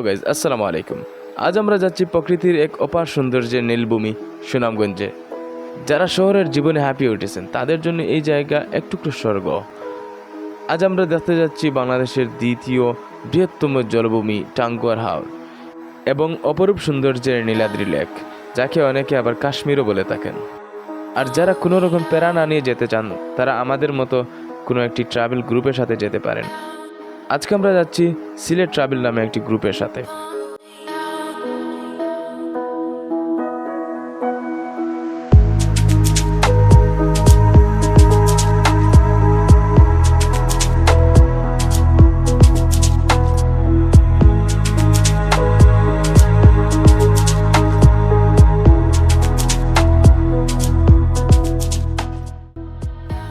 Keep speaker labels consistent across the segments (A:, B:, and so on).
A: Guys, আসসালামু আলাইকুম। আজ আমরা যাচ্ছি প্রকৃতির এক অপার সৌন্দর্যের নীলভূমি সুনামগঞ্জে। যারা শহরের জীবনে হাঁপিয়ে উঠেছেন তাদের জন্য এই জায়গা এক টুকরো স্বর্গ। আজ আমরা দেখতে যাচ্ছি বাংলাদেশের দ্বিতীয় বৃহত্তম জলভূমি টাঙ্গুয়ার হাওর এবং অপরূপ সৌন্দর্যের নীলাদ্রি লেক, যাকে অনেকে আবার কাশ্মীরও বলে থাকেন। আর যারা কোনো রকম প্যারা না নিয়ে যেতে চান তারা আমাদের মতো কোনো একটি ট্রাভেল গ্রুপের সাথে যেতে পারেন। আজকে আমরা যাচ্ছি সিলেট ট্রাভেল নামে একটি গ্রুপের সাথে।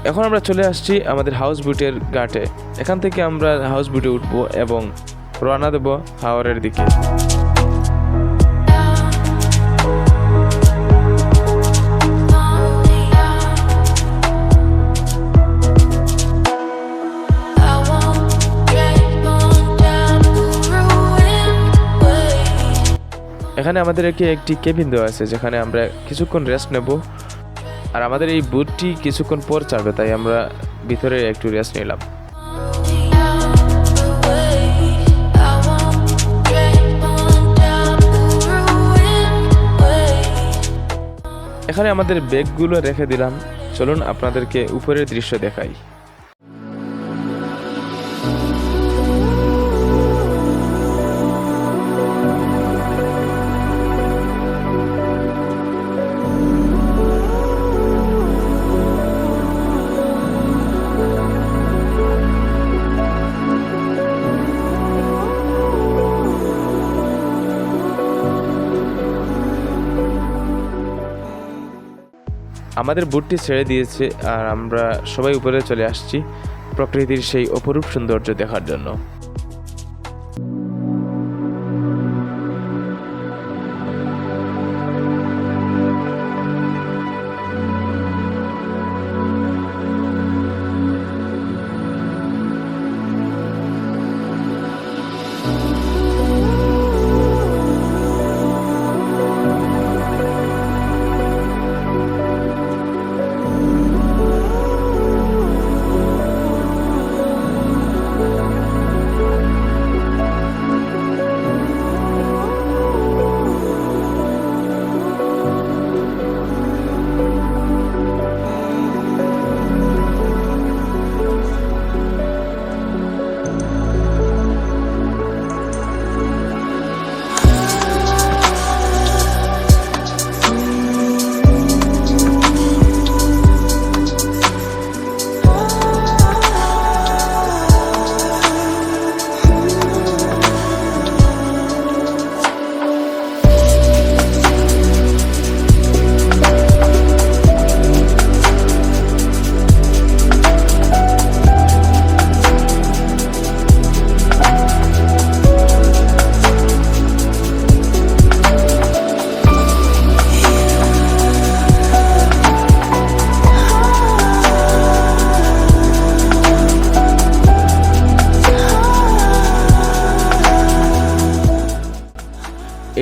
A: এখন আমরা চলে আসছি আমাদের হাউস বুটের ঘাটে। এখান থেকে আমরা হাউস বুটে উঠবো এবং রওনা দেব হাওরের দিকে। এখানে আমাদেরকে একটি কেবিন দেওয়া আছে যেখানে আমরা কিছুক্ষণ রেস্ট নেব। আর আমাদের এই বুটটি কিছুক্ষণ পর চাপবে, তাই আমরা ভিতরে একটু রেস্ট নিলাম। এখানে আমাদের ব্যাগগুলো রেখে দিলাম। চলুন আপনাদেরকে উপরের দৃশ্য দেখাই। আমাদের বুটটি ছেড়ে দিয়েছে আর আমরা সবাই উপরে চলে আসছি প্রকৃতির সেই অপরূপ সৌন্দর্য দেখার জন্য।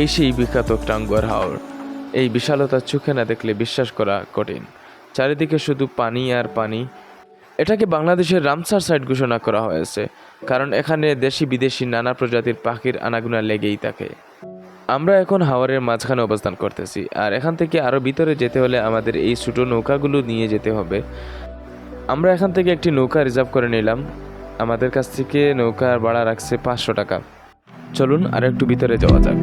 A: এই সেই বিখ্যাত টাঙ্গুয়ার হাওর। এই বিশালতা চোখে না দেখলে বিশ্বাস করা কঠিন। চারিদিকে শুধু পানি আর পানি। এটাকে বাংলাদেশের রামসার সাইট ঘোষণা করা হয়েছে, কারণ এখানে দেশি বিদেশি নানা প্রজাতির পাখির আনাগোনা লেগেই থাকে। আমরা এখন হাওরের মাঝখানে অবস্থান করতেছি, আর এখান থেকে আরও ভিতরে যেতে হলে আমাদের এই ছোটো নৌকাগুলো নিয়ে যেতে হবে। আমরা এখান থেকে একটি নৌকা রিজার্ভ করে নিলাম। আমাদের কাছ থেকে নৌকার ভাড়া রাখছে 500 টাকা। চলুন আর একটু ভিতরে যাওয়া যাক।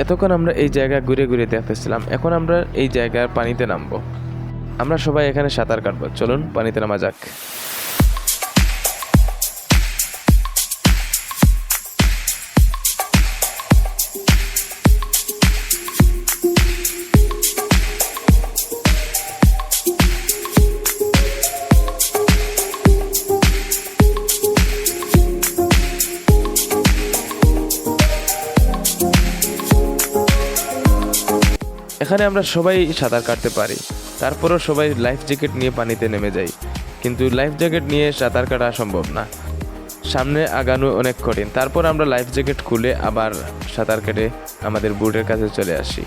A: এতক্ষণ আমরা এই জায়গা ঘুরে ঘুরে দেখতেছিলাম, এখন আমরা এই জায়গার পানিতে নামবো। আমরা সবাই এখানে সাঁতার কাটবো, চলুন পানিতে নামা যাক। এখানে আমরা সবাই সাঁতার কাটতে পারি, তারপরও সবাই লাইফ জ্যাকেট নিয়ে পানিতে নেমে যাই, কিন্তু লাইফ জ্যাকেট নিয়ে সাঁতার কাটা সম্ভব না, সামনে আগানো অনেক কঠিন। তারপর আমরা লাইফ জ্যাকেট খুলে আবার সাঁতার কেটে আমাদের বুটের কাছে চলে আসি।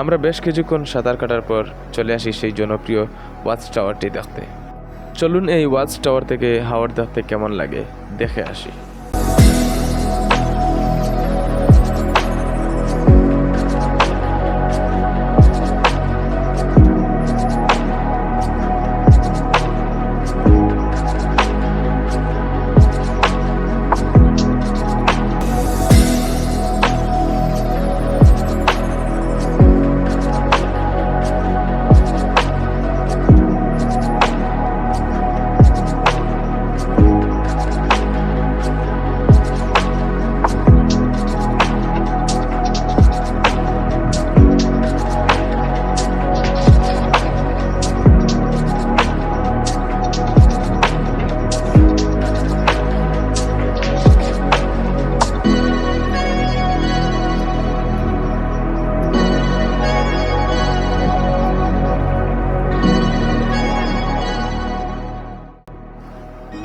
A: আমরা বেশ কিছুক্ষণ সাঁতার কাটার পর চলে আসি সেই জনপ্রিয় ওয়াচ টাওয়ারটি দেখতে। চলুন এই ওয়াচ টাওয়ার থেকে হাওর দেখতে কেমন লাগে দেখে আসি।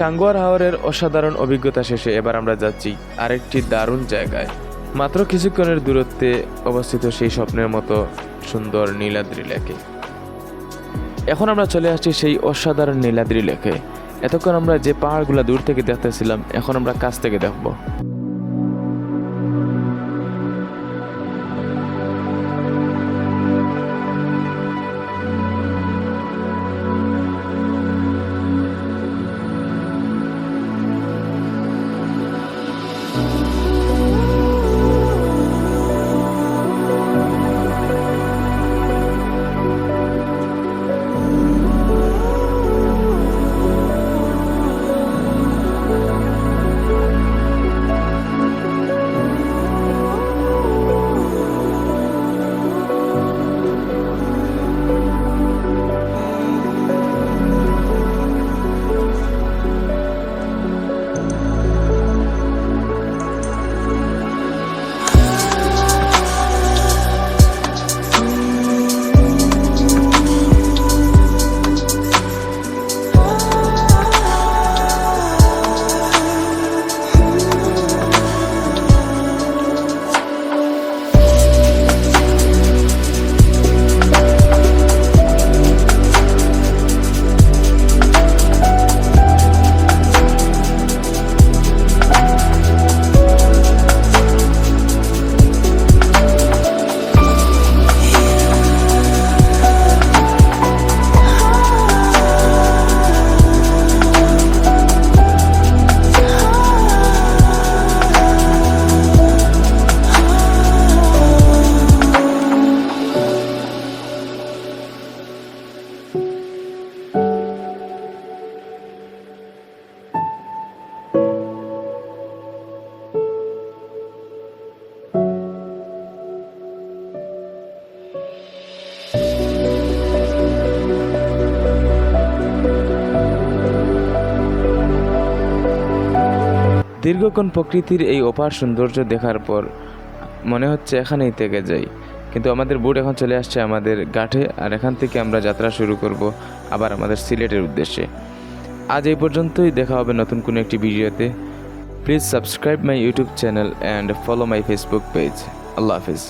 A: টাঙ্গুয়ার হাওরের অসাধারণ অভিজ্ঞতা শেষে এবার আমরা যাচ্ছি আরেকটি দারুণ জায়গায়। মাত্র কিছুক্ষণের দূরত্বে অবস্থিত সেই স্বপ্নের মতো সুন্দর নীলাদ্রি লেকে। এখন আমরা চলে আসছি সেই অসাধারণ নীলাদ্রি লেকে। এতক্ষণ আমরা যে পাহাড়গুলো দূর থেকে দেখতেছিলাম, এখন আমরা কাছ থেকে দেখব। দীর্ঘক্ষণ প্রকৃতির এই অপার সৌন্দর্য দেখার পর মনে হচ্ছে এখানেই থেকে যাই, কিন্তু আমাদের বোট এখন চলে আসছে আমাদের ঘাটে, আর এখান থেকে আমরা যাত্রা শুরু করব আবার আমাদের সিলেটের উদ্দেশ্যে। আজ এই পর্যন্তই, দেখা হবে নতুন কোনো একটি ভিডিওতে। Please subscribe my YouTube channel and follow my Facebook page. Allah Hafiz.